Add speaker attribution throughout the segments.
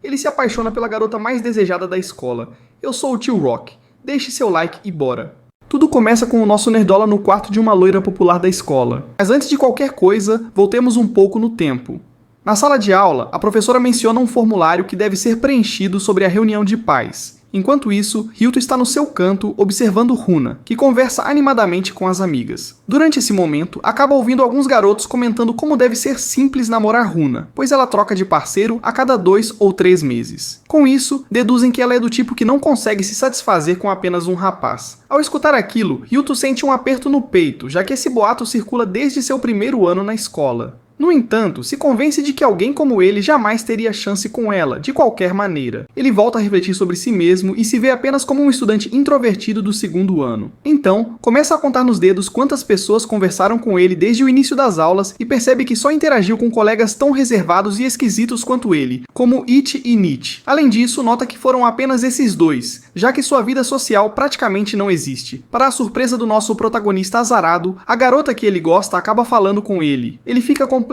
Speaker 1: Ele se apaixona pela garota mais desejada da escola. Eu sou o tio Rock. Deixe seu like e bora! Tudo começa com o nosso nerdola no quarto de uma loira popular da escola. Mas antes de qualquer coisa, voltemos um pouco no tempo. Na sala de aula, a professora menciona um formulário que deve ser preenchido sobre a reunião de pais. Enquanto isso, Ryuto está no seu canto, observando Runa, que conversa animadamente com as amigas. Durante esse momento, acaba ouvindo alguns garotos comentando como deve ser simples namorar Runa, pois ela troca de parceiro a cada 2 ou 3 meses. Com isso, deduzem que ela é do tipo que não consegue se satisfazer com apenas um rapaz. Ao escutar aquilo, Ryuto sente um aperto no peito, já que esse boato circula desde seu primeiro ano na escola. No entanto, se convence de que alguém como ele jamais teria chance com ela, de qualquer maneira. Ele volta a refletir sobre si mesmo e se vê apenas como um estudante introvertido do segundo ano. Então, começa a contar nos dedos quantas pessoas conversaram com ele desde o início das aulas e percebe que só interagiu com colegas tão reservados e esquisitos quanto ele, como Ichi e Nichi. Além disso, nota que foram apenas esses dois, já que sua vida social praticamente não existe. Para a surpresa do nosso protagonista azarado, a garota que ele gosta acaba falando com ele. Ele fica completamente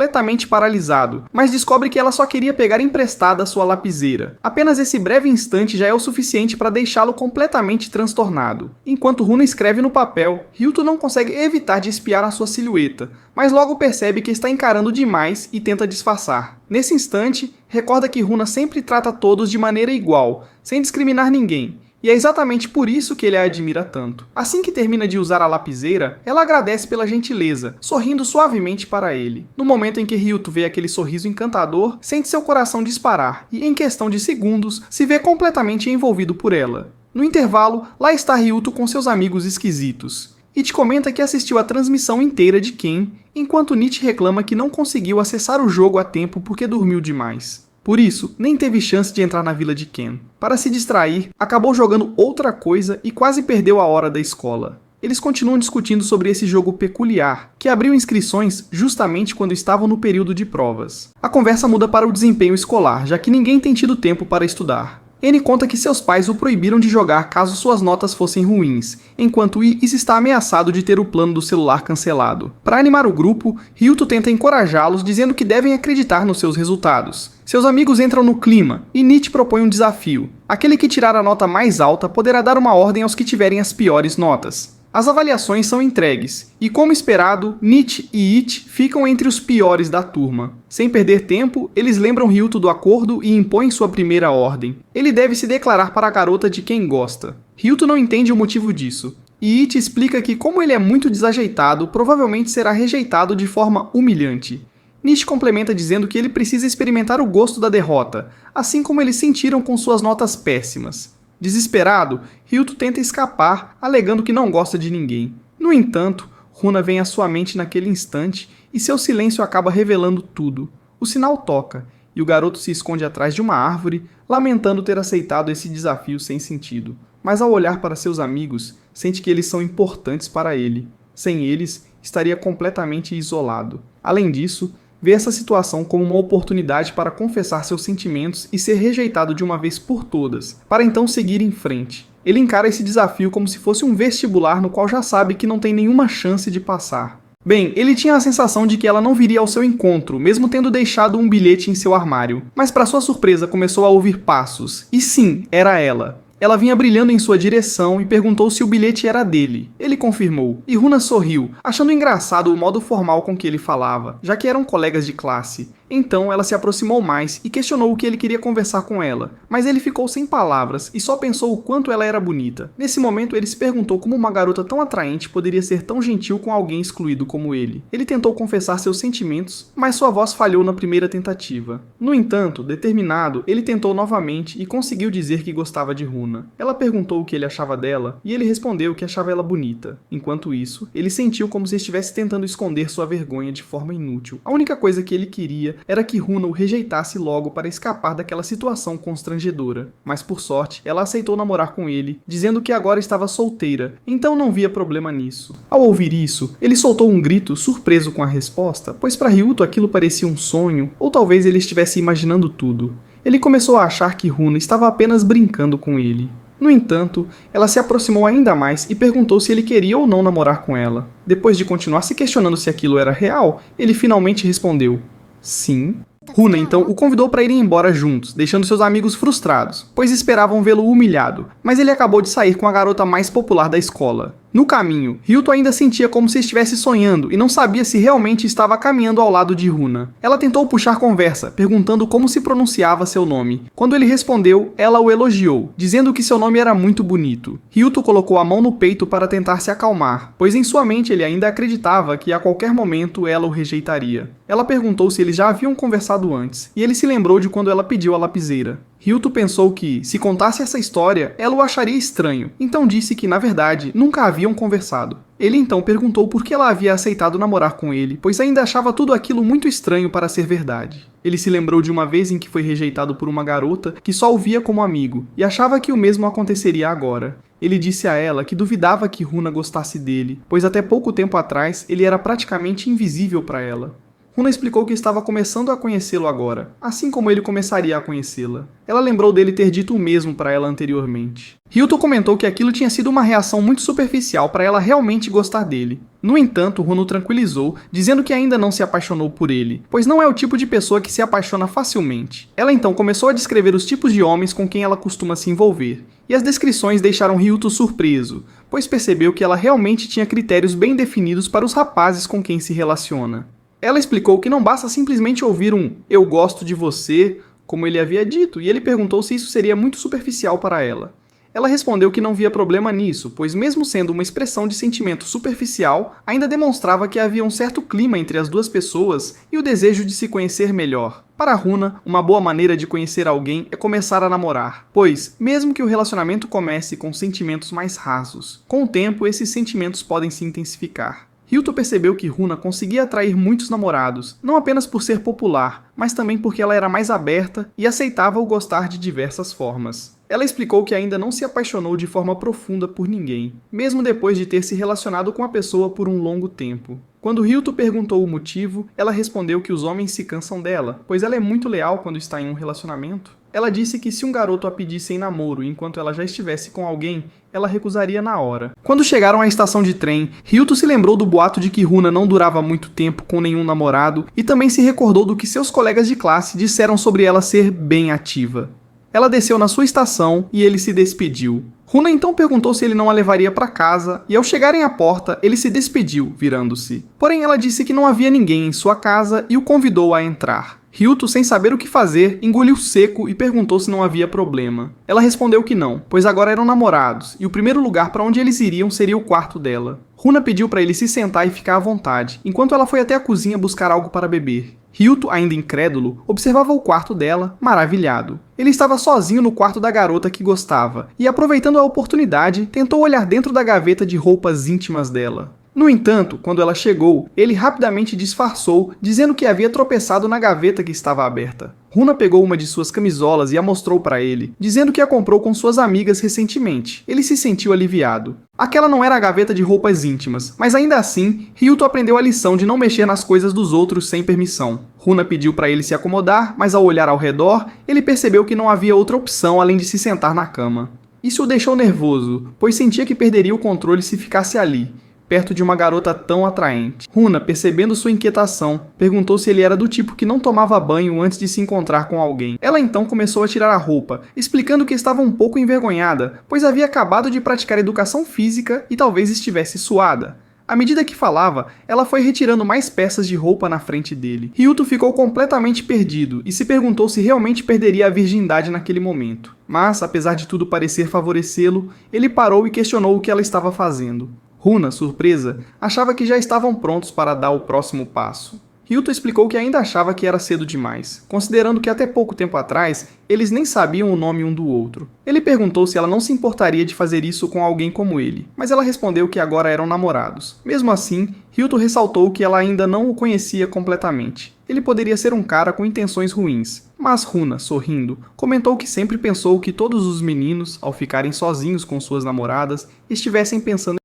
Speaker 1: paralisado, mas descobre que ela só queria pegar emprestada sua lapiseira. Apenas esse breve instante já é o suficiente para deixá-lo completamente transtornado. Enquanto Runa escreve no papel, Ryuto não consegue evitar de espiar a sua silhueta, mas logo percebe que está encarando demais e tenta disfarçar. Nesse instante, recorda que Runa sempre trata todos de maneira igual, sem discriminar ninguém. E é exatamente por isso que ele a admira tanto. Assim que termina de usar a lapiseira, ela agradece pela gentileza, sorrindo suavemente para ele. No momento em que Ryuto vê aquele sorriso encantador, sente seu coração disparar e, em questão de segundos, se vê completamente envolvido por ela. No intervalo, lá está Ryuto com seus amigos esquisitos. Ichi comenta que assistiu a transmissão inteira de Ken, enquanto Nichi reclama que não conseguiu acessar o jogo a tempo porque dormiu demais. Por isso, nem teve chance de entrar na vila de Ken. Para se distrair, acabou jogando outra coisa e quase perdeu a hora da escola. Eles continuam discutindo sobre esse jogo peculiar, que abriu inscrições justamente quando estavam no período de provas. A conversa muda para o desempenho escolar, já que ninguém tem tido tempo para estudar. N conta que seus pais o proibiram de jogar caso suas notas fossem ruins, enquanto Is está ameaçado de ter o plano do celular cancelado. Para animar o grupo, Ryuto tenta encorajá-los dizendo que devem acreditar nos seus resultados. Seus amigos entram no clima, e Nichi propõe um desafio. Aquele que tirar a nota mais alta poderá dar uma ordem aos que tiverem as piores notas. As avaliações são entregues, e como esperado, Nichi e Ichi ficam entre os piores da turma. Sem perder tempo, eles lembram Ryuto do acordo e impõem sua primeira ordem. Ele deve se declarar para a garota de quem gosta. Ryuto não entende o motivo disso, e Ichi explica que como ele é muito desajeitado, provavelmente será rejeitado de forma humilhante. Nichi complementa dizendo que ele precisa experimentar o gosto da derrota, assim como eles sentiram com suas notas péssimas. Desesperado, Ryuto tenta escapar, alegando que não gosta de ninguém. No entanto, Runa vem à sua mente naquele instante e seu silêncio acaba revelando tudo. O sinal toca, e o garoto se esconde atrás de uma árvore, lamentando ter aceitado esse desafio sem sentido. Mas ao olhar para seus amigos, sente que eles são importantes para ele. Sem eles, estaria completamente isolado. Além disso, vê essa situação como uma oportunidade para confessar seus sentimentos e ser rejeitado de uma vez por todas, para então seguir em frente. Ele encara esse desafio como se fosse um vestibular no qual já sabe que não tem nenhuma chance de passar. Bem, ele tinha a sensação de que ela não viria ao seu encontro, mesmo tendo deixado um bilhete em seu armário. Mas para sua surpresa começou a ouvir passos. E sim, era ela. Ela vinha brilhando em sua direção e perguntou se o bilhete era dele. Ele confirmou, e Runa sorriu, achando engraçado o modo formal com que ele falava, já que eram colegas de classe. Então ela se aproximou mais e questionou o que ele queria conversar com ela, mas ele ficou sem palavras e só pensou o quanto ela era bonita. Nesse momento ele se perguntou como uma garota tão atraente poderia ser tão gentil com alguém excluído como ele. Ele tentou confessar seus sentimentos, mas sua voz falhou na primeira tentativa. No entanto, determinado, ele tentou novamente e conseguiu dizer que gostava de Runa. Ela perguntou o que ele achava dela e ele respondeu que achava ela bonita. Enquanto isso, ele sentiu como se estivesse tentando esconder sua vergonha de forma inútil. A única coisa que ele queria era que Runa o rejeitasse logo para escapar daquela situação constrangedora. Mas por sorte, ela aceitou namorar com ele, dizendo que agora estava solteira, então não via problema nisso. Ao ouvir isso, ele soltou um grito, surpreso com a resposta, pois para Ryuto aquilo parecia um sonho, ou talvez ele estivesse imaginando tudo. Ele começou a achar que Runa estava apenas brincando com ele. No entanto, ela se aproximou ainda mais e perguntou se ele queria ou não namorar com ela. Depois de continuar se questionando se aquilo era real, ele finalmente respondeu: sim. Runa então o convidou para irem embora juntos, deixando seus amigos frustrados, pois esperavam vê-lo humilhado, mas ele acabou de sair com a garota mais popular da escola. No caminho, Ryuto ainda sentia como se estivesse sonhando e não sabia se realmente estava caminhando ao lado de Runa. Ela tentou puxar conversa, perguntando como se pronunciava seu nome. Quando ele respondeu, ela o elogiou, dizendo que seu nome era muito bonito. Ryuto colocou a mão no peito para tentar se acalmar, pois em sua mente ele ainda acreditava que a qualquer momento ela o rejeitaria. Ela perguntou se eles já haviam conversado antes, e ele se lembrou de quando ela pediu a lapiseira. Ryuto pensou que, se contasse essa história, ela o acharia estranho, então disse que, na verdade, nunca haviam conversado. Ele então perguntou por que ela havia aceitado namorar com ele, pois ainda achava tudo aquilo muito estranho para ser verdade. Ele se lembrou de uma vez em que foi rejeitado por uma garota que só o via como amigo, e achava que o mesmo aconteceria agora. Ele disse a ela que duvidava que Runa gostasse dele, pois até pouco tempo atrás ele era praticamente invisível para ela. Runa explicou que estava começando a conhecê-lo agora, assim como ele começaria a conhecê-la. Ela lembrou dele ter dito o mesmo para ela anteriormente. Ryuto comentou que aquilo tinha sido uma reação muito superficial para ela realmente gostar dele. No entanto, Runa o tranquilizou, dizendo que ainda não se apaixonou por ele, pois não é o tipo de pessoa que se apaixona facilmente. Ela então começou a descrever os tipos de homens com quem ela costuma se envolver, e as descrições deixaram Ryuto surpreso, pois percebeu que ela realmente tinha critérios bem definidos para os rapazes com quem se relaciona. Ela explicou que não basta simplesmente ouvir um "eu gosto de você", como ele havia dito, e ele perguntou se isso seria muito superficial para ela. Ela respondeu que não via problema nisso, pois mesmo sendo uma expressão de sentimento superficial, ainda demonstrava que havia um certo clima entre as duas pessoas e o desejo de se conhecer melhor. Para Runa, uma boa maneira de conhecer alguém é começar a namorar, pois, mesmo que o relacionamento comece com sentimentos mais rasos, com o tempo esses sentimentos podem se intensificar. Ryuto percebeu que Runa conseguia atrair muitos namorados, não apenas por ser popular, mas também porque ela era mais aberta e aceitava o gostar de diversas formas. Ela explicou que ainda não se apaixonou de forma profunda por ninguém, mesmo depois de ter se relacionado com a pessoa por um longo tempo. Quando Ryuto perguntou o motivo, ela respondeu que os homens se cansam dela, pois ela é muito leal quando está em um relacionamento. Ela disse que se um garoto a pedisse em namoro enquanto ela já estivesse com alguém, ela recusaria na hora. Quando chegaram à estação de trem, Ryuto se lembrou do boato de que Runa não durava muito tempo com nenhum namorado e também se recordou do que seus colegas de classe disseram sobre ela ser bem ativa. Ela desceu na sua estação e ele se despediu. Runa então perguntou se ele não a levaria para casa, e ao chegarem à porta, ele se despediu, virando-se. Porém, ela disse que não havia ninguém em sua casa e o convidou a entrar. Ryuto, sem saber o que fazer, engoliu seco e perguntou se não havia problema. Ela respondeu que não, pois agora eram namorados, e o primeiro lugar para onde eles iriam seria o quarto dela. Runa pediu para ele se sentar e ficar à vontade, enquanto ela foi até a cozinha buscar algo para beber. Ryuto, ainda incrédulo, observava o quarto dela, maravilhado. Ele estava sozinho no quarto da garota que gostava, e aproveitando a oportunidade, tentou olhar dentro da gaveta de roupas íntimas dela. No entanto, quando ela chegou, ele rapidamente disfarçou, dizendo que havia tropeçado na gaveta que estava aberta. Runa pegou uma de suas camisolas e a mostrou para ele, dizendo que a comprou com suas amigas recentemente. Ele se sentiu aliviado. Aquela não era a gaveta de roupas íntimas, mas ainda assim, Ryuto aprendeu a lição de não mexer nas coisas dos outros sem permissão. Runa pediu para ele se acomodar, mas ao olhar ao redor, ele percebeu que não havia outra opção além de se sentar na cama. Isso o deixou nervoso, pois sentia que perderia o controle se ficasse ali, perto de uma garota tão atraente. Runa, percebendo sua inquietação, perguntou se ele era do tipo que não tomava banho antes de se encontrar com alguém. Ela então começou a tirar a roupa, explicando que estava um pouco envergonhada, pois havia acabado de praticar educação física e talvez estivesse suada. À medida que falava, ela foi retirando mais peças de roupa na frente dele. Ryuto ficou completamente perdido e se perguntou se realmente perderia a virgindade naquele momento. Mas, apesar de tudo parecer favorecê-lo, ele parou e questionou o que ela estava fazendo. Runa, surpresa, achava que já estavam prontos para dar o próximo passo. Ryuto explicou que ainda achava que era cedo demais, considerando que até pouco tempo atrás eles nem sabiam o nome um do outro. Ele perguntou se ela não se importaria de fazer isso com alguém como ele, mas ela respondeu que agora eram namorados. Mesmo assim, Ryuto ressaltou que ela ainda não o conhecia completamente. Ele poderia ser um cara com intenções ruins, mas Runa, sorrindo, comentou que sempre pensou que todos os meninos, ao ficarem sozinhos com suas namoradas, estivessem pensando.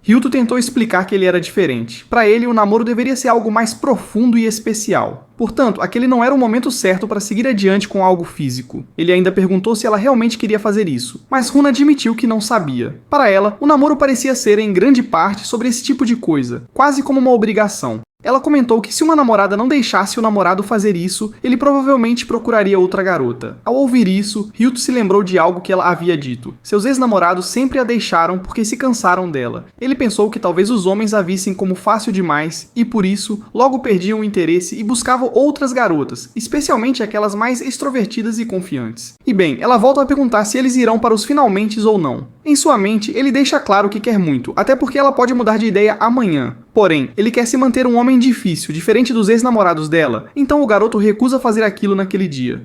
Speaker 1: Ryuto tentou explicar que ele era diferente. Para ele, o namoro deveria ser algo mais profundo e especial. Portanto, aquele não era o momento certo para seguir adiante com algo físico. Ele ainda perguntou se ela realmente queria fazer isso, mas Runa admitiu que não sabia. Para ela, o namoro parecia ser em grande parte sobre esse tipo de coisa, quase como uma obrigação. Ela comentou que se uma namorada não deixasse o namorado fazer isso, ele provavelmente procuraria outra garota. Ao ouvir isso, Ryuto se lembrou de algo que ela havia dito. Seus ex-namorados sempre a deixaram porque se cansaram dela. Ele pensou que talvez os homens a vissem como fácil demais e, por isso, logo perdiam o interesse e buscavam outras garotas, especialmente aquelas mais extrovertidas e confiantes. E bem, ela volta a perguntar se eles irão para os finalmentes ou não. Em sua mente, ele deixa claro que quer muito, até porque ela pode mudar de ideia amanhã. Porém, ele quer se manter um homem difícil, diferente dos ex-namorados dela, então o garoto recusa fazer aquilo naquele dia.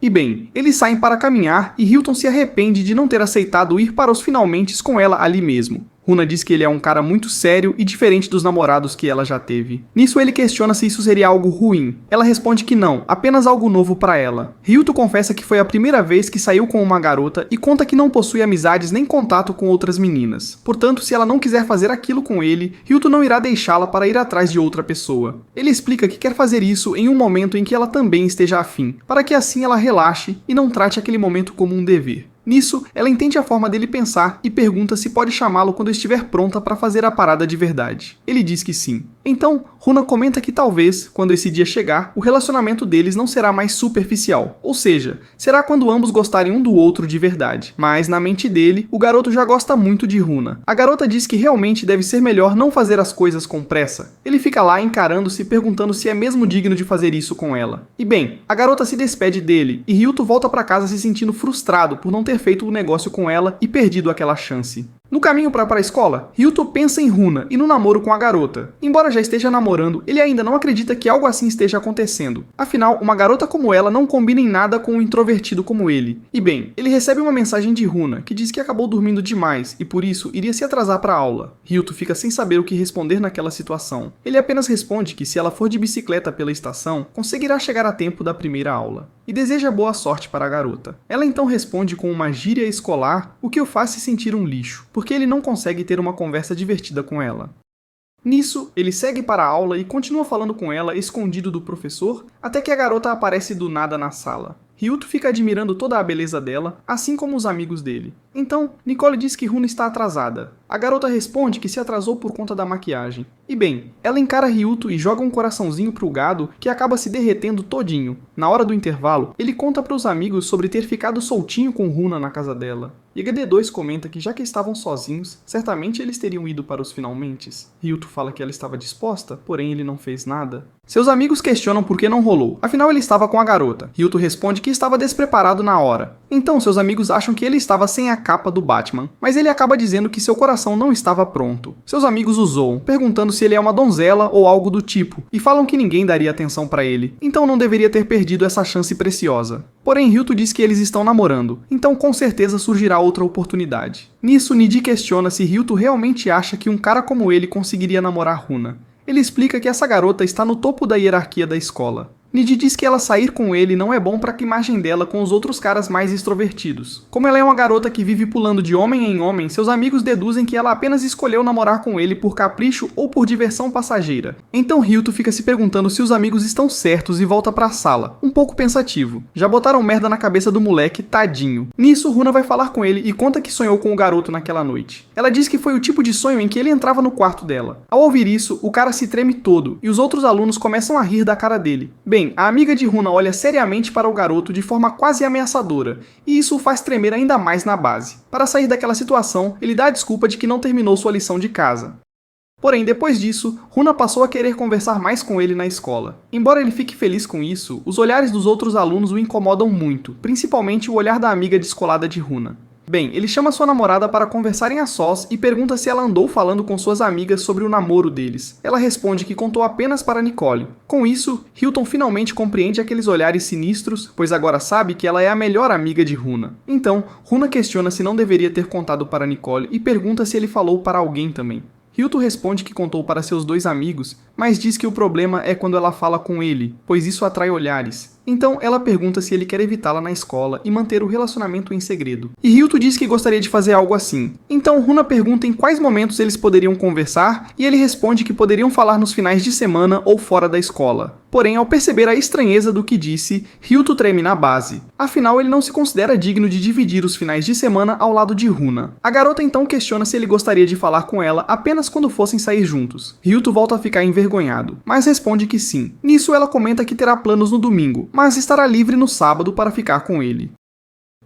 Speaker 1: E bem, eles saem para caminhar e Hilton se arrepende de não ter aceitado ir para os finalmentes com ela ali mesmo. Runa diz que ele é um cara muito sério e diferente dos namorados que ela já teve. Nisso ele questiona se isso seria algo ruim. Ela responde que não, apenas algo novo para ela. Ryuto confessa que foi a primeira vez que saiu com uma garota e conta que não possui amizades nem contato com outras meninas. Portanto, se ela não quiser fazer aquilo com ele, Ryuto não irá deixá-la para ir atrás de outra pessoa. Ele explica que quer fazer isso em um momento em que ela também esteja afim, para que assim ela relaxe e não trate aquele momento como um dever. Nisso, ela entende a forma dele pensar e pergunta se pode chamá-lo quando estiver pronta para fazer a parada de verdade. Ele diz que sim. Então, Runa comenta que talvez, quando esse dia chegar, o relacionamento deles não será mais superficial, ou seja, será quando ambos gostarem um do outro de verdade. Mas, na mente dele, o garoto já gosta muito de Runa. A garota diz que realmente deve ser melhor não fazer as coisas com pressa. Ele fica lá encarando-se, perguntando se é mesmo digno de fazer isso com ela. E bem, a garota se despede dele e Ryuto volta para casa se sentindo frustrado por não ter feito o negócio com ela e perdido aquela chance. No caminho para a escola, Ryuto pensa em Runa e no namoro com a garota. Embora já esteja namorando, ele ainda não acredita que algo assim esteja acontecendo. Afinal, uma garota como ela não combina em nada com um introvertido como ele. E bem, ele recebe uma mensagem de Runa, que diz que acabou dormindo demais e por isso iria se atrasar para a aula. Ryuto fica sem saber o que responder naquela situação. Ele apenas responde que se ela for de bicicleta pela estação, conseguirá chegar a tempo da primeira aula. E deseja boa sorte para a garota. Ela então responde com uma gíria escolar, o que o faz se sentir um lixo, porque ele não consegue ter uma conversa divertida com ela. Nisso, ele segue para a aula e continua falando com ela escondido do professor, até que a garota aparece do nada na sala. Ryuto fica admirando toda a beleza dela, assim como os amigos dele. Então, Nicole diz que Runa está atrasada. A garota responde que se atrasou por conta da maquiagem. E bem, ela encara Ryuto e joga um coraçãozinho pro gado que acaba se derretendo todinho. Na hora do intervalo, ele conta para os amigos sobre ter ficado soltinho com Runa na casa dela. E HD2 comenta que já que estavam sozinhos, certamente eles teriam ido para os finalmentes. Ryuto fala que ela estava disposta, porém ele não fez nada. Seus amigos questionam por que não rolou, afinal ele estava com a garota. Ryuto responde que estava despreparado na hora. Então seus amigos acham que ele estava sem a capa do Batman, mas ele acaba dizendo que seu coração não estava pronto. Seus amigos o zoam, perguntando se ele é uma donzela ou algo do tipo, e falam que ninguém daria atenção para ele, então não deveria ter perdido essa chance preciosa. Porém, Ryuto diz que eles estão namorando, então com certeza surgirá outra oportunidade. Nisso, Niji questiona se Ryuto realmente acha que um cara como ele conseguiria namorar Runa. Ele explica que essa garota está no topo da hierarquia da escola. Niji diz que ela sair com ele não é bom para a imagem dela com os outros caras mais extrovertidos. Como ela é uma garota que vive pulando de homem em homem, seus amigos deduzem que ela apenas escolheu namorar com ele por capricho ou por diversão passageira. Então Ryuto fica se perguntando se os amigos estão certos e volta para a sala, um pouco pensativo. Já botaram merda na cabeça do moleque, tadinho. Nisso, Runa vai falar com ele e conta que sonhou com o garoto naquela noite. Ela diz que foi o tipo de sonho em que ele entrava no quarto dela. Ao ouvir isso, o cara se treme todo e os outros alunos começam a rir da cara dele. Bem, a amiga de Runa olha seriamente para o garoto de forma quase ameaçadora, e isso o faz tremer ainda mais na base. Para sair daquela situação, ele dá a desculpa de que não terminou sua lição de casa. Porém, depois disso, Runa passou a querer conversar mais com ele na escola. Embora ele fique feliz com isso, os olhares dos outros alunos o incomodam muito, principalmente o olhar da amiga descolada de Runa. Bem, ele chama sua namorada para conversarem a sós e pergunta se ela andou falando com suas amigas sobre o namoro deles. Ela responde que contou apenas para Nicole. Com isso, Hilton finalmente compreende aqueles olhares sinistros, pois agora sabe que ela é a melhor amiga de Runa. Então, Runa questiona se não deveria ter contado para Nicole e pergunta se ele falou para alguém também. Ryuto responde que contou para seus dois amigos, mas diz que o problema é quando ela fala com ele, pois isso atrai olhares. Então ela pergunta se ele quer evitá-la na escola e manter o relacionamento em segredo. E Ryuto diz que gostaria de fazer algo assim. Então Runa pergunta em quais momentos eles poderiam conversar e ele responde que poderiam falar nos finais de semana ou fora da escola. Porém, ao perceber a estranheza do que disse, Ryuto treme na base. Afinal, ele não se considera digno de dividir os finais de semana ao lado de Runa. A garota então questiona se ele gostaria de falar com ela apenas quando fossem sair juntos. Ryuto volta a ficar envergonhado, mas responde que sim. Nisso ela comenta que terá planos no domingo, mas estará livre no sábado para ficar com ele.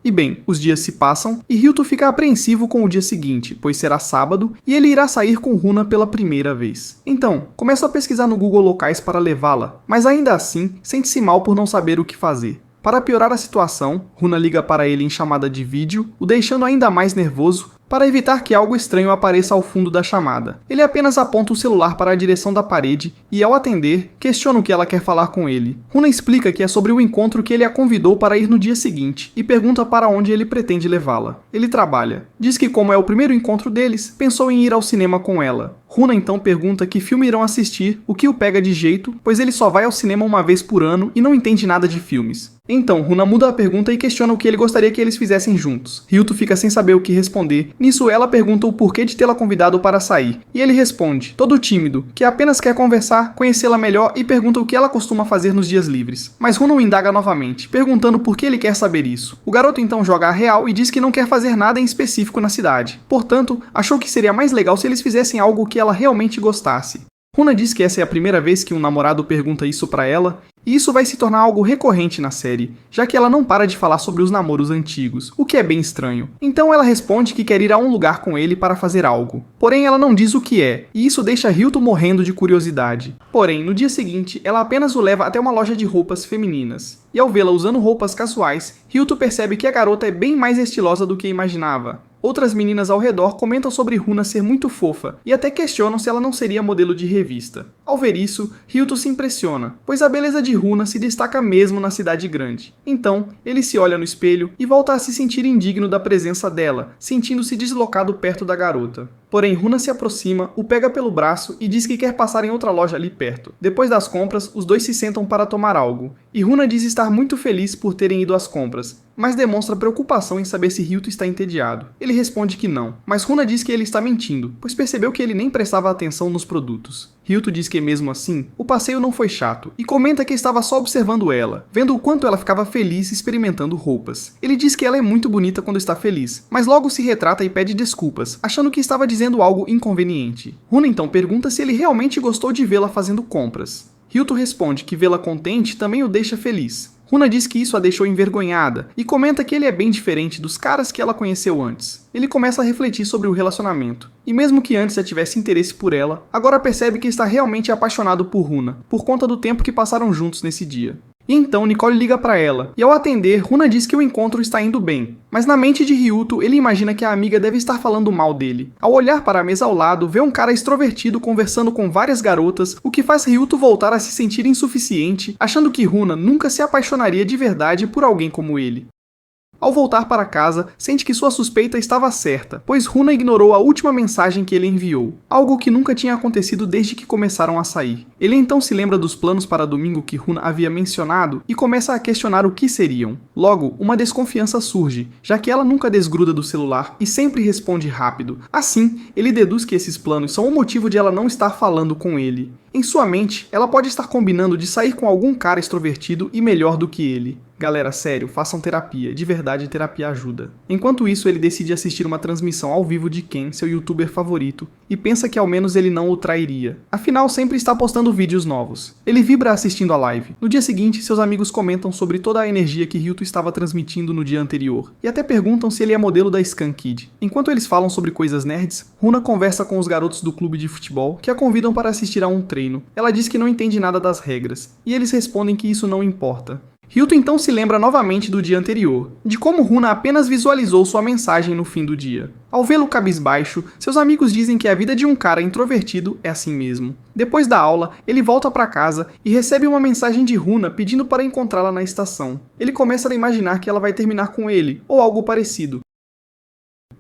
Speaker 1: E bem, os dias se passam e Ryuto fica apreensivo com o dia seguinte, pois será sábado e ele irá sair com Runa pela primeira vez. Então, começa a pesquisar no Google locais para levá-la, mas ainda assim, sente-se mal por não saber o que fazer. Para piorar a situação, Runa liga para ele em chamada de vídeo, o deixando ainda mais nervoso, para evitar que algo estranho apareça ao fundo da chamada. Ele apenas aponta o celular para a direção da parede e, ao atender, questiona o que ela quer falar com ele. Runa explica que é sobre o encontro que ele a convidou para ir no dia seguinte e pergunta para onde ele pretende levá-la. Ele trabalha. Diz que, como é o primeiro encontro deles, pensou em ir ao cinema com ela. Runa então pergunta que filme irão assistir, o que o pega de jeito, pois ele só vai ao cinema uma vez por ano e não entende nada de filmes. Então, Runa muda a pergunta e questiona o que ele gostaria que eles fizessem juntos. Ryuto fica sem saber o que responder. Nisso, ela pergunta o porquê de tê-la convidado para sair. E ele responde, todo tímido, que apenas quer conversar, conhecê-la melhor e pergunta o que ela costuma fazer nos dias livres. Mas Runa o indaga novamente, perguntando por que ele quer saber isso. O garoto então joga a real e diz que não quer fazer nada em específico na cidade. Portanto, achou que seria mais legal se eles fizessem algo que ela realmente gostasse. Runa diz que essa é a primeira vez que um namorado pergunta isso pra ela, e isso vai se tornar algo recorrente na série, já que ela não para de falar sobre os namoros antigos, o que é bem estranho. Então ela responde que quer ir a um lugar com ele para fazer algo. Porém, ela não diz o que é, e isso deixa Ryuto morrendo de curiosidade. Porém, no dia seguinte, ela apenas o leva até uma loja de roupas femininas. E ao vê-la usando roupas casuais, Ryuto percebe que a garota é bem mais estilosa do que imaginava. Outras meninas ao redor comentam sobre Runa ser muito fofa e até questionam se ela não seria modelo de revista. Ao ver isso, Ryuto se impressiona, pois a beleza de Runa se destaca mesmo na cidade grande. Então, ele se olha no espelho e volta a se sentir indigno da presença dela, sentindo-se deslocado perto da garota. Porém, Runa se aproxima, o pega pelo braço e diz que quer passar em outra loja ali perto. Depois das compras, os dois se sentam para tomar algo. E Runa diz estar muito feliz por terem ido às compras, mas demonstra preocupação em saber se Ryuto está entediado. Ele responde que não, mas Runa diz que ele está mentindo, pois percebeu que ele nem prestava atenção nos produtos. Ryuto diz que mesmo assim, o passeio não foi chato, e comenta que estava só observando ela, vendo o quanto ela ficava feliz experimentando roupas. Ele diz que ela é muito bonita quando está feliz, mas logo se retrata e pede desculpas, achando que estava dizendo algo inconveniente. Runa então pergunta se ele realmente gostou de vê-la fazendo compras. Ryuto responde que vê-la contente também o deixa feliz. Runa diz que isso a deixou envergonhada e comenta que ele é bem diferente dos caras que ela conheceu antes. Ele começa a refletir sobre o relacionamento, e mesmo que antes já tivesse interesse por ela, agora percebe que está realmente apaixonado por Runa, por conta do tempo que passaram juntos nesse dia. E então Nicole liga para ela, e ao atender, Runa diz que o encontro está indo bem. Mas na mente de Ryuto, ele imagina que a amiga deve estar falando mal dele. Ao olhar para a mesa ao lado, vê um cara extrovertido conversando com várias garotas, o que faz Ryuto voltar a se sentir insuficiente, achando que Runa nunca se apaixonaria de verdade por alguém como ele. Ao voltar para casa, sente que sua suspeita estava certa, pois Runa ignorou a última mensagem que ele enviou, algo que nunca tinha acontecido desde que começaram a sair. Ele então se lembra dos planos para domingo que Runa havia mencionado e começa a questionar o que seriam. Logo, uma desconfiança surge, já que ela nunca desgruda do celular e sempre responde rápido. Assim, ele deduz que esses planos são o motivo de ela não estar falando com ele. Em sua mente, ela pode estar combinando de sair com algum cara extrovertido e melhor do que ele. Galera, sério, façam terapia, de verdade terapia ajuda. Enquanto isso, ele decide assistir uma transmissão ao vivo de Ken, seu youtuber favorito, e pensa que ao menos ele não o trairia. Afinal, sempre está postando vídeos novos. Ele vibra assistindo a live. No dia seguinte, seus amigos comentam sobre toda a energia que Ryuto estava transmitindo no dia anterior, e até perguntam se ele é modelo da Scan Kid. Enquanto eles falam sobre coisas nerds, Runa conversa com os garotos do clube de futebol, que a convidam para assistir a um treino. Ela diz que não entende nada das regras, e eles respondem que isso não importa. Ryuto então se lembra novamente do dia anterior, de como Runa apenas visualizou sua mensagem no fim do dia. Ao vê-lo cabisbaixo, seus amigos dizem que a vida de um cara introvertido é assim mesmo. Depois da aula, ele volta para casa e recebe uma mensagem de Runa pedindo para encontrá-la na estação. Ele começa a imaginar que ela vai terminar com ele, ou algo parecido.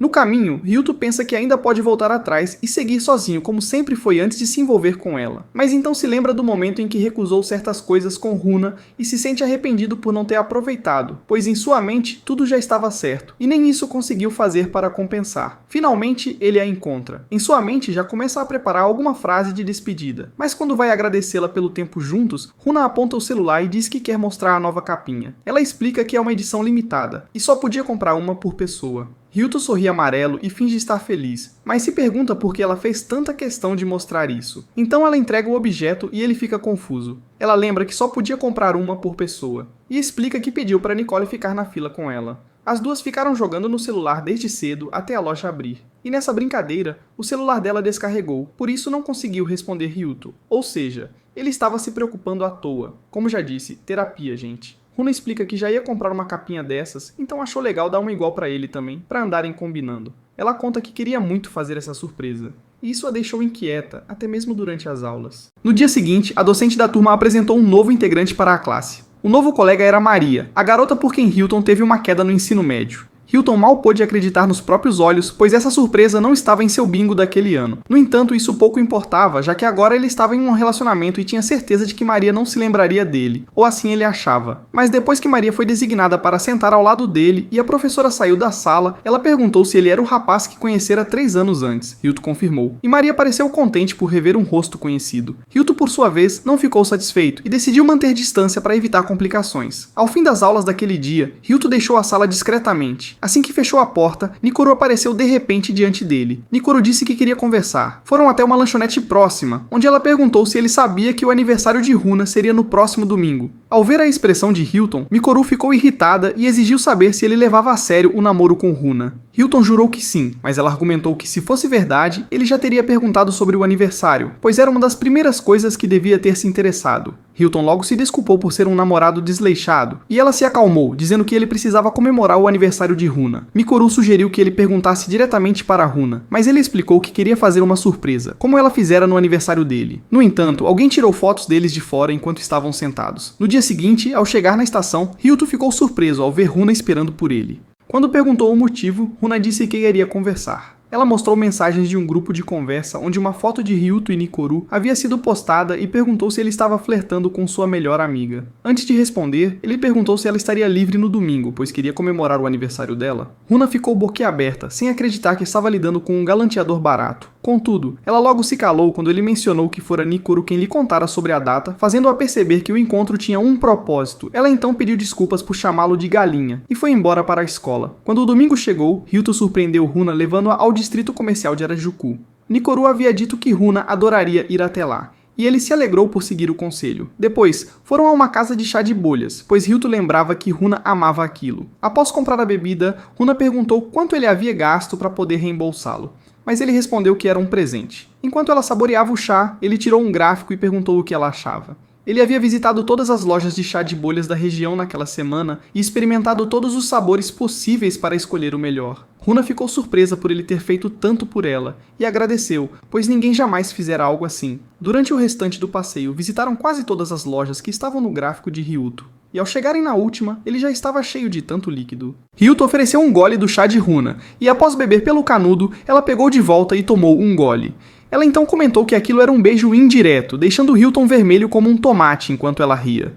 Speaker 1: No caminho, Ryuto pensa que ainda pode voltar atrás e seguir sozinho como sempre foi antes de se envolver com ela. Mas então se lembra do momento em que recusou certas coisas com Runa e se sente arrependido por não ter aproveitado, pois em sua mente tudo já estava certo, e nem isso conseguiu fazer para compensar. Finalmente, ele a encontra. Em sua mente já começa a preparar alguma frase de despedida, mas quando vai agradecê-la pelo tempo juntos, Runa aponta o celular e diz que quer mostrar a nova capinha. Ela explica que é uma edição limitada, e só podia comprar uma por pessoa. Ryuto sorri amarelo e finge estar feliz, mas se pergunta por que ela fez tanta questão de mostrar isso. Então ela entrega o objeto e ele fica confuso. Ela lembra que só podia comprar uma por pessoa, e explica que pediu para Nicole ficar na fila com ela. As duas ficaram jogando no celular desde cedo até a loja abrir. E nessa brincadeira, o celular dela descarregou, por isso não conseguiu responder Ryuto. Ou seja, ele estava se preocupando à toa. Como já disse, terapia, gente. Runa explica que já ia comprar uma capinha dessas, então achou legal dar uma igual pra ele também, pra andarem combinando. Ela conta que queria muito fazer essa surpresa. E isso a deixou inquieta, até mesmo durante as aulas. No dia seguinte, a docente da turma apresentou um novo integrante para a classe. O novo colega era Maria, a garota por quem Hilton teve uma queda no ensino médio. Hilton mal pôde acreditar nos próprios olhos, pois essa surpresa não estava em seu bingo daquele ano. No entanto, isso pouco importava, já que agora ele estava em um relacionamento e tinha certeza de que Maria não se lembraria dele, ou assim ele achava. Mas depois que Maria foi designada para sentar ao lado dele e a professora saiu da sala, ela perguntou se ele era o rapaz que conhecera 3 anos antes. Hilton confirmou. E Maria pareceu contente por rever um rosto conhecido. Hilton, por sua vez, não ficou satisfeito e decidiu manter distância para evitar complicações. Ao fim das aulas daquele dia, Hilton deixou a sala discretamente. Assim que fechou a porta, Nikoro apareceu de repente diante dele. Nikoro disse que queria conversar. Foram até uma lanchonete próxima, onde ela perguntou se ele sabia que o aniversário de Runa seria no próximo domingo. Ao ver a expressão de Hilton, Mikoro ficou irritada e exigiu saber se ele levava a sério o namoro com Runa. Hilton jurou que sim, mas ela argumentou que se fosse verdade, ele já teria perguntado sobre o aniversário, pois era uma das primeiras coisas que devia ter se interessado. Hilton logo se desculpou por ser um namorado desleixado, e ela se acalmou, dizendo que ele precisava comemorar o aniversário de Runa. Mikoro sugeriu que ele perguntasse diretamente para Runa, mas ele explicou que queria fazer uma surpresa, como ela fizera no aniversário dele. No entanto, alguém tirou fotos deles de fora enquanto estavam sentados. No dia seguinte, ao chegar na estação, Hilton ficou surpreso ao ver Runa esperando por ele. Quando perguntou o motivo, Runa disse que queria conversar. Ela mostrou mensagens de um grupo de conversa onde uma foto de Ryuto e Nikoro havia sido postada e perguntou se ele estava flertando com sua melhor amiga. Antes de responder, ele perguntou se ela estaria livre no domingo, pois queria comemorar o aniversário dela. Runa ficou boquiaberta, sem acreditar que estava lidando com um galanteador barato. Contudo, ela logo se calou quando ele mencionou que fora Nikoro quem lhe contara sobre a data, fazendo-a perceber que o encontro tinha um propósito. Ela então pediu desculpas por chamá-lo de galinha e foi embora para a escola. Quando o domingo chegou, Ryuto surpreendeu Runa levando-a ao distrito comercial de Harajuku. Nikoro havia dito que Runa adoraria ir até lá, e ele se alegrou por seguir o conselho. Depois, foram a uma casa de chá de bolhas, pois Ryuto lembrava que Runa amava aquilo. Após comprar a bebida, Runa perguntou quanto ele havia gasto para poder reembolsá-lo, mas ele respondeu que era um presente. Enquanto ela saboreava o chá, ele tirou um gráfico e perguntou o que ela achava. Ele havia visitado todas as lojas de chá de bolhas da região naquela semana e experimentado todos os sabores possíveis para escolher o melhor. Runa ficou surpresa por ele ter feito tanto por ela e agradeceu, pois ninguém jamais fizera algo assim. Durante o restante do passeio, visitaram quase todas as lojas que estavam no gráfico de Ryuto. E ao chegarem na última, ele já estava cheio de tanto líquido. Ryuto ofereceu um gole do chá de Runa, e após beber pelo canudo, ela pegou de volta e tomou um gole. Ela então comentou que aquilo era um beijo indireto, deixando Hilton vermelho como um tomate enquanto ela ria.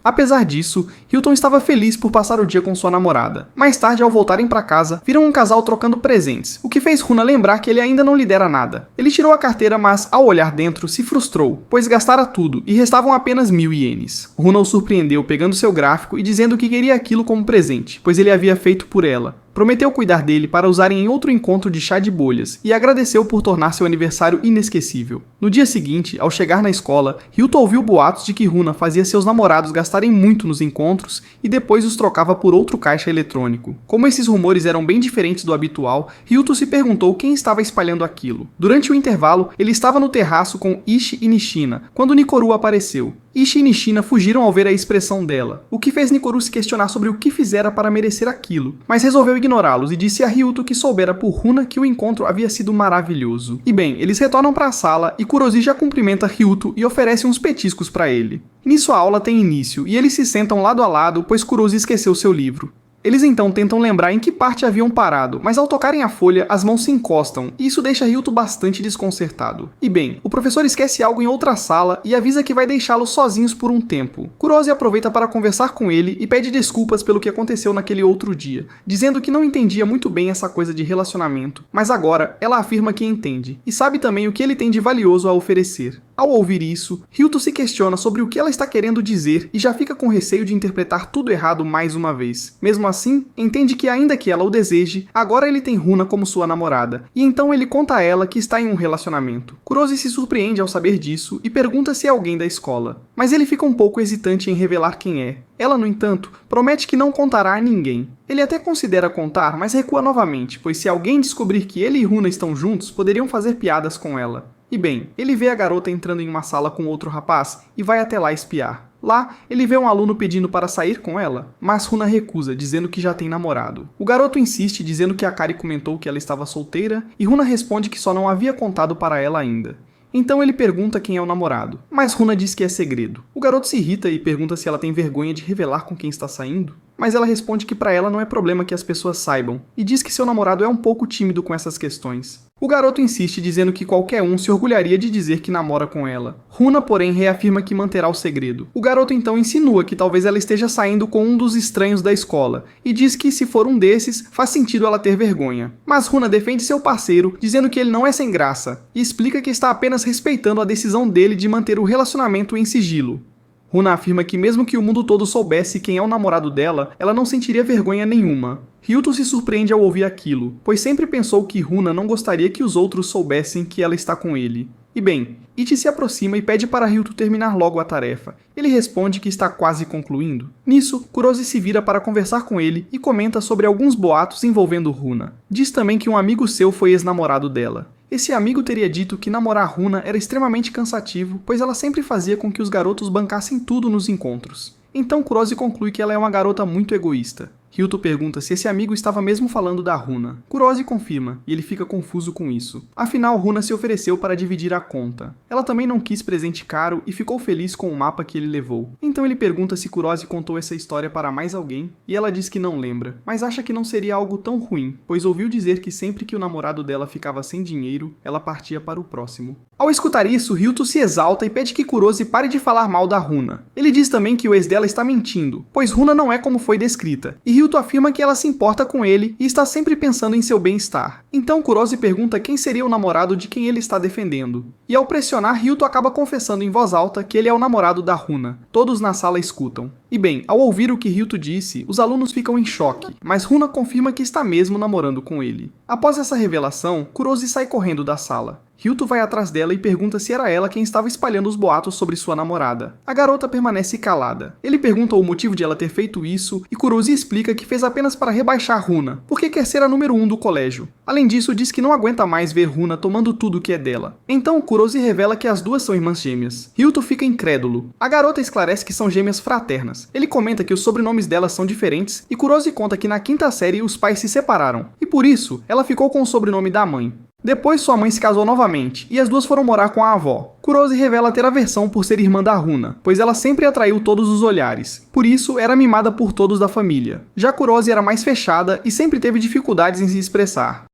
Speaker 1: Apesar disso, Hilton estava feliz por passar o dia com sua namorada. Mais tarde, ao voltarem para casa, viram um casal trocando presentes, o que fez Runa lembrar que ele ainda não lhe dera nada. Ele tirou a carteira, mas, ao olhar dentro, se frustrou, pois gastara tudo e restavam apenas 1000 ienes. Runa o surpreendeu pegando seu gráfico e dizendo que queria aquilo como presente, pois ele havia feito por ela. Prometeu cuidar dele para usarem em outro encontro de chá de bolhas e agradeceu por tornar seu aniversário inesquecível. No dia seguinte, ao chegar na escola, Ryuto ouviu boatos de que Runa fazia seus namorados gastarem muito nos encontros e depois os trocava por outro caixa eletrônico. Como esses rumores eram bem diferentes do habitual, Ryuto se perguntou quem estava espalhando aquilo. Durante o intervalo, ele estava no terraço com Ishi e Nishina, quando Nikoro apareceu. Ishi e Nishina fugiram ao ver a expressão dela, o que fez Nikoro se questionar sobre o que fizera para merecer aquilo, mas resolveu ignorá-los e disse a Ryuto que soubera por Runa que o encontro havia sido maravilhoso. E bem, eles retornam para a sala e Kuroshi já cumprimenta Ryuto e oferece uns petiscos para ele. Nisso a aula tem início e eles se sentam lado a lado, pois Kuroshi esqueceu seu livro. Eles então tentam lembrar em que parte haviam parado, mas ao tocarem a folha, as mãos se encostam, e isso deixa Ryuto bastante desconcertado. E bem, o professor esquece algo em outra sala e avisa que vai deixá-los sozinhos por um tempo. Kurosi aproveita para conversar com ele e pede desculpas pelo que aconteceu naquele outro dia, dizendo que não entendia muito bem essa coisa de relacionamento, mas agora ela afirma que entende, e sabe também o que ele tem de valioso a oferecer. Ao ouvir isso, Ryuto se questiona sobre o que ela está querendo dizer e já fica com receio de interpretar tudo errado mais uma vez. Mesmo assim, entende que ainda que ela o deseje, agora ele tem Runa como sua namorada, e então ele conta a ela que está em um relacionamento. Kurosi se surpreende ao saber disso e pergunta se é alguém da escola, mas ele fica um pouco hesitante em revelar quem é. Ela, no entanto, promete que não contará a ninguém. Ele até considera contar, mas recua novamente, pois se alguém descobrir que ele e Runa estão juntos, poderiam fazer piadas com ela. E bem, ele vê a garota entrando em uma sala com outro rapaz e vai até lá espiar. Lá, ele vê um aluno pedindo para sair com ela, mas Runa recusa, dizendo que já tem namorado. O garoto insiste, dizendo que Akari comentou que ela estava solteira, e Runa responde que só não havia contado para ela ainda. Então ele pergunta quem é o namorado, mas Runa diz que é segredo. O garoto se irrita e pergunta se ela tem vergonha de revelar com quem está saindo, mas ela responde que para ela não é problema que as pessoas saibam, e diz que seu namorado é um pouco tímido com essas questões. O garoto insiste, dizendo que qualquer um se orgulharia de dizer que namora com ela. Runa, porém, reafirma que manterá o segredo. O garoto então insinua que talvez ela esteja saindo com um dos estranhos da escola, e diz que se for um desses, faz sentido ela ter vergonha. Mas Runa defende seu parceiro, dizendo que ele não é sem graça, e explica que está apenas respeitando a decisão dele de manter o relacionamento em sigilo. Runa afirma que mesmo que o mundo todo soubesse quem é o namorado dela, ela não sentiria vergonha nenhuma. Ryuto se surpreende ao ouvir aquilo, pois sempre pensou que Runa não gostaria que os outros soubessem que ela está com ele. E bem, Ichi se aproxima e pede para Ryuto terminar logo a tarefa. Ele responde que está quase concluindo. Nisso, Kurosi se vira para conversar com ele e comenta sobre alguns boatos envolvendo Runa. Diz também que um amigo seu foi ex-namorado dela. Esse amigo teria dito que namorar Runa era extremamente cansativo, pois ela sempre fazia com que os garotos bancassem tudo nos encontros. Então Kurosi conclui que ela é uma garota muito egoísta. Ryuto pergunta se esse amigo estava mesmo falando da Runa. Kurosi confirma, e ele fica confuso com isso. Afinal, Runa se ofereceu para dividir a conta. Ela também não quis presente caro e ficou feliz com o mapa que ele levou. Então ele pergunta se Kurosi contou essa história para mais alguém, e ela diz que não lembra, mas acha que não seria algo tão ruim, pois ouviu dizer que sempre que o namorado dela ficava sem dinheiro, ela partia para o próximo. Ao escutar isso, Ryuto se exalta e pede que Kurosi pare de falar mal da Runa. Ele diz também que o ex dela está mentindo, pois Runa não é como foi descrita, e Ryuto afirma que ela se importa com ele e está sempre pensando em seu bem-estar. Então Kurosi pergunta quem seria o namorado de quem ele está defendendo. E ao pressionar, Ryuto acaba confessando em voz alta que ele é o namorado da Runa. Todos na sala escutam. E bem, ao ouvir o que Ryuto disse, os alunos ficam em choque, mas Runa confirma que está mesmo namorando com ele. Após essa revelação, Kurosi sai correndo da sala. Ryuto vai atrás dela e pergunta se era ela quem estava espalhando os boatos sobre sua namorada. A garota permanece calada. Ele pergunta o motivo de ela ter feito isso e Kurosi explica que fez apenas para rebaixar Runa, porque quer ser a número 1 do colégio. Além disso, diz que não aguenta mais ver Runa tomando tudo que é dela. Então Kurosi revela que as duas são irmãs gêmeas. Ryuto fica incrédulo. A garota esclarece que são gêmeas fraternas. Ele comenta que os sobrenomes delas são diferentes e Kurosi conta que na quinta série os pais se separaram, e por isso ela ficou com o sobrenome da mãe. Depois sua mãe se casou novamente, e as duas foram morar com a avó. Kurosi revela ter aversão por ser irmã da Runa, pois ela sempre atraiu todos os olhares. Por isso, era mimada por todos da família. Já Kurosi era mais fechada e sempre teve dificuldades em se expressar.